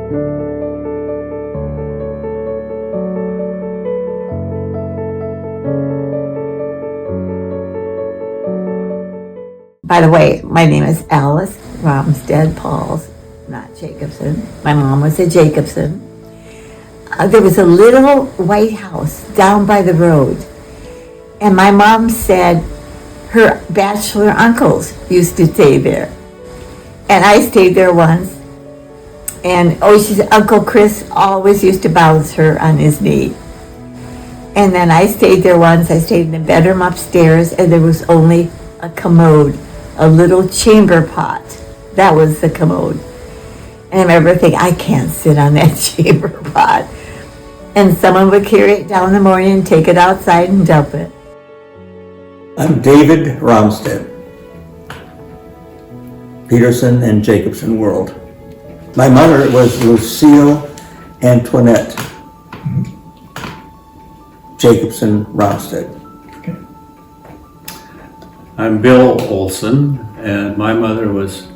By the way, my name is Alice Romstad Pauls, not Jacobson. My mom was a Jacobson. There was a little white house down by the road, and my mom said her bachelor uncles used to stay there. And I stayed there once, and she said Uncle Chris always used to bounce her on his knee. And then I stayed there once. I stayed in the bedroom upstairs, and there was only a commode, a little chamber pot. That was the commode. And I remember thinking, I can't sit on that chamber pot. And someone would carry it down in the morning and take it outside and dump it. I'm David Romstad, Peterson and Jacobson world. My mother was Lucille Antoinette Jacobson Romstad. Okay. I'm Bill Olson, and my mother was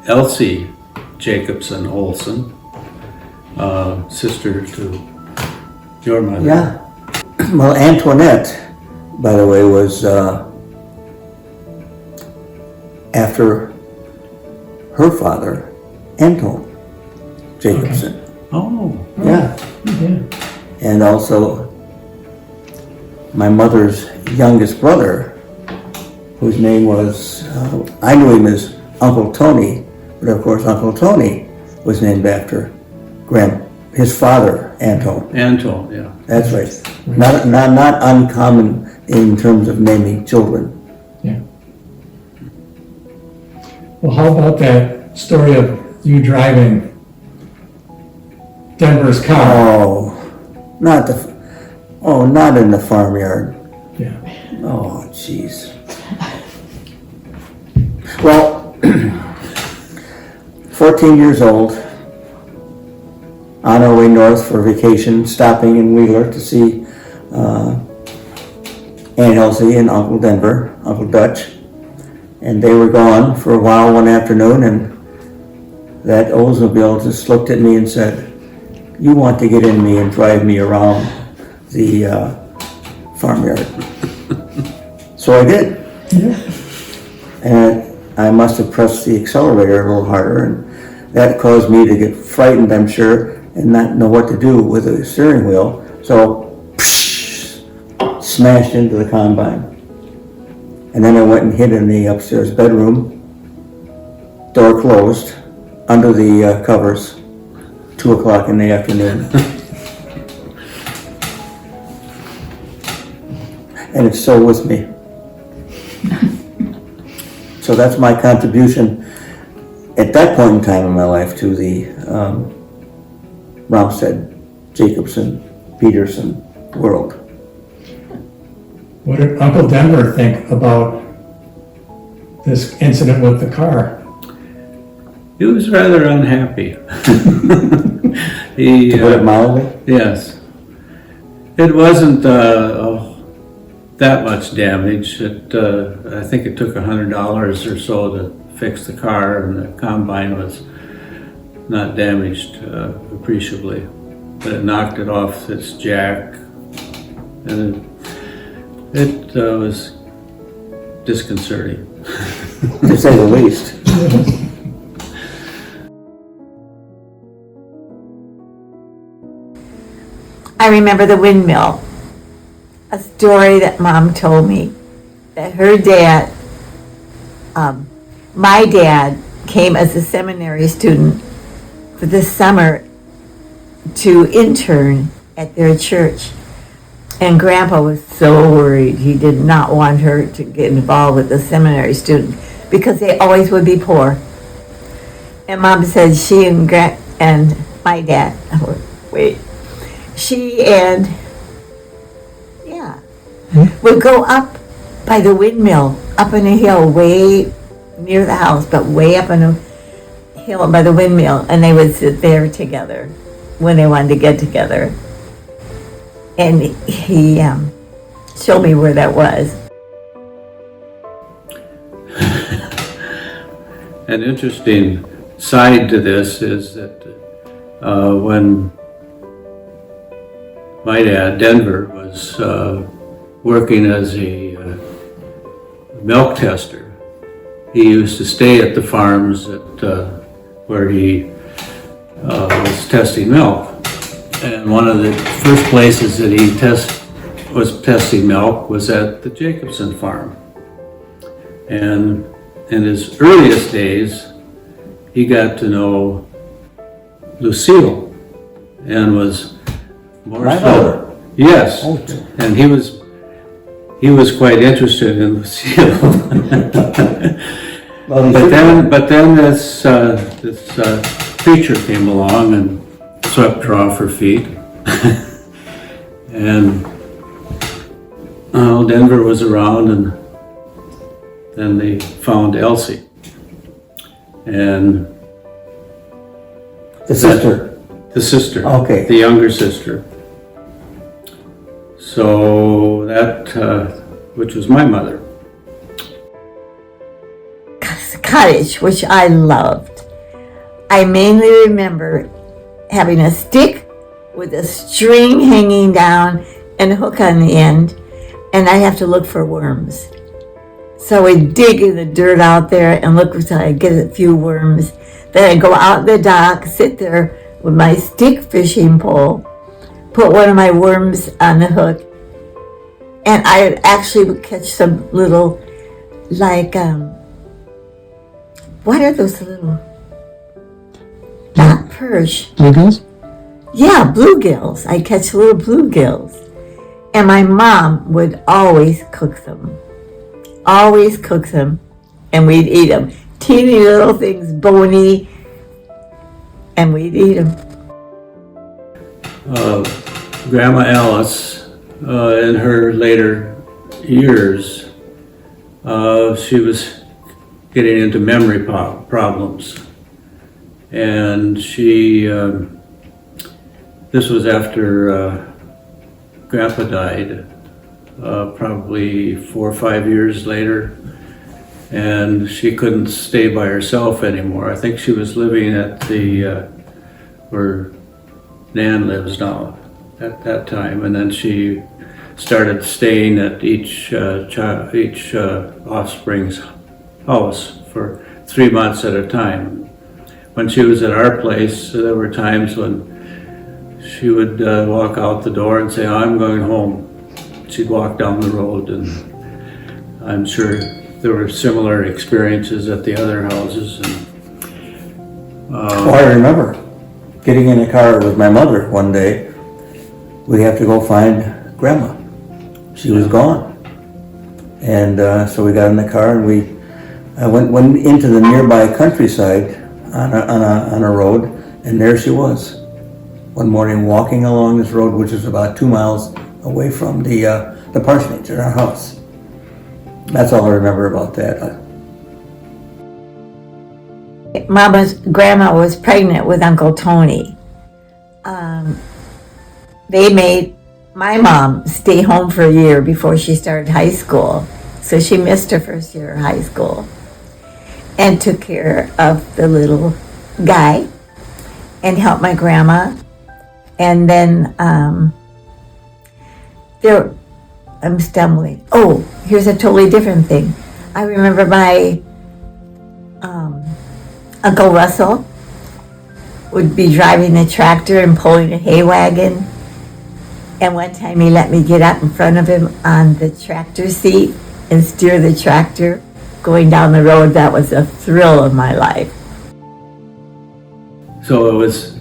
Elsie Jacobson Olson, sister to your mother. Yeah. Well, Antoinette, by the way, was after her father, Anton Jacobson. Okay. Oh. Yeah. Yeah. And also my mother's youngest brother, whose name was, I knew him as Uncle Tony, but of course Uncle Tony was named after his father, Anton. Anton, yeah. That's right. Not uncommon in terms of naming children. Yeah. Well, how about that story of you driving Denver's car? Oh, not in the farmyard. Yeah. Oh, jeez. Well, 14 years old, on our way north for vacation, stopping in Wheeler to see Aunt Elsie and Uncle Denver, Uncle Dutch. And they were gone for a while one afternoon, and that Oldsmobile just looked at me and said, "You want to get in me and drive me around the farmyard." So I did. Yeah. And I must have pressed the accelerator a little harder, and that caused me to get frightened, I'm sure, and not know what to do with the steering wheel. So, smashed into the combine. And then I went and hid in the upstairs bedroom, door closed, under the covers, 2 o'clock in the afternoon. And it's still with me. So that's my contribution at that point in time in my life to the Romstad, Jacobson, Peterson world. What did Uncle Denver think about this incident with the car? He was rather unhappy. To put it mildly? Yes. It wasn't that much damage. I think it took $100 or so to fix the car, and the combine was not damaged appreciably. But it knocked it off its jack, and it was disconcerting. To say the least. I remember the windmill, a story that Mom told me, that her dad, my dad came as a seminary student for the summer to intern at their church. And Grandpa was so worried. He did not want her to get involved with the seminary student because they always would be poor. And Mom said she and my dad, she and, would go up by the windmill, up on a hill way near the house, but way up on a hill by the windmill, and they would sit there together when they wanted to get together. And he showed me where that was. An interesting side to this is that when my dad, Denver, was working as a milk tester. He used to stay at the farms where he was testing milk. And one of the first places that he was testing milk was at the Jacobson farm. And in his earliest days, he got to know Lucille and was more My so. mother? Yes, Oh. and he was quite interested in Lucille. Well, But then this preacher came along and swept her off her feet. And Denver was around, and then they found Elsie. And the sister. the sister. Okay. The younger sister. So that, which was my mother. Cottage, which I loved. I mainly remember having a stick with a string hanging down and a hook on the end, and I'd have to look for worms. So we'd dig in the dirt out there and look until I get a few worms. Then I'd go out the dock, sit there with my stick fishing pole, put one of my worms on the hook, and I actually would catch some little, like, what are those little, not perch. Bluegills? Yeah, bluegills. I catch little bluegills. And my mom would always cook them. Always cook them. And we'd eat them. Teeny little things, bony. And we'd eat them. Grandma Alice, in her later years, she was getting into memory problems. And she, this was after Grandpa died, probably 4 or 5 years later, and she couldn't stay by herself anymore. I think she was living at the, where Nan lives now at that time, and then she started staying at each offspring's house for 3 months at a time. When she was at our place, there were times when she would walk out the door and say, "I'm going home." She'd walk down the road, and I'm sure there were similar experiences at the other houses. Oh, I remember getting in a car with my mother one day. We have to go find Grandma. She was gone. And so we got in the car and we went into the nearby countryside on a road, and there she was. One morning walking along this road, which is about 2 miles away from the parsonage at our house. That's all I remember about that. Grandma was pregnant with Uncle Tony. They made my mom stay home for a year before she started high school. So she missed her first year of high school and took care of the little guy and helped my grandma. And then I'm stumbling. Oh, here's a totally different thing. I remember my Uncle Russell would be driving a tractor and pulling a hay wagon. And one time he let me get up in front of him on the tractor seat and steer the tractor going down the road. That was a thrill of my life. So it was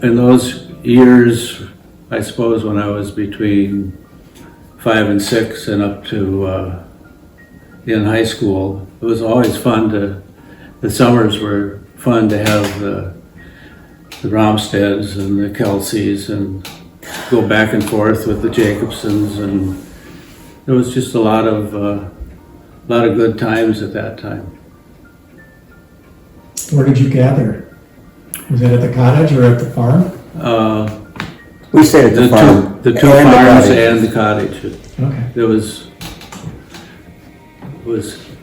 in those years, I suppose, when I was between 5 and 6 and up to in high school, it was always fun the summers were fun to have the Romstads and the Kelseys and go back and forth with the Jacobsons, and there was just a lot of good times at that time. Where did you gather? Was it at the cottage or at the farm? We stayed at the farm. The two and farms the and the cottage. Okay. There was,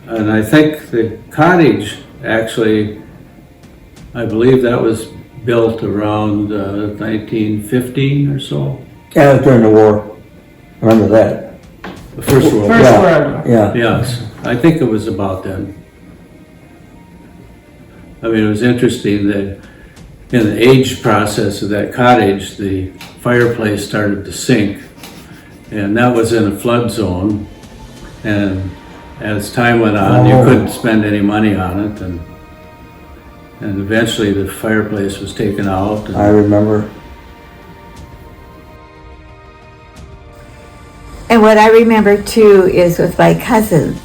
and I think the cottage actually, I believe that was built around 1915 or so. Yeah, it was during the war. I remember that. The First World War. First Yeah. World War. Yeah. Yes, I think it was about then. I mean, it was interesting that in the age process of that cottage, the fireplace started to sink. And that was in a flood zone. And as time went on, you Oh. couldn't spend any money on it. And eventually the fireplace was taken out. I And remember. And what I remember too is with my cousins.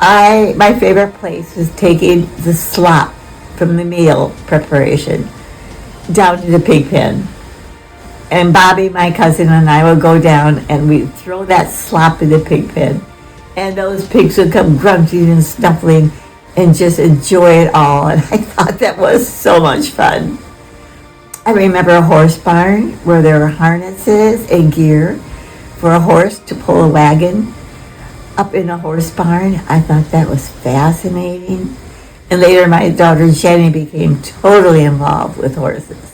My favorite place was taking the slop from the meal preparation down to the pig pen. And Bobby, my cousin, and I would go down and we'd throw that slop in the pig pen. And those pigs would come grunting and snuffling and just enjoy it all. And I thought that was so much fun. I remember a horse barn where there were harnesses and gear for a horse to pull a wagon up in a horse barn. I thought that was fascinating. And later my daughter Jenny became totally involved with horses.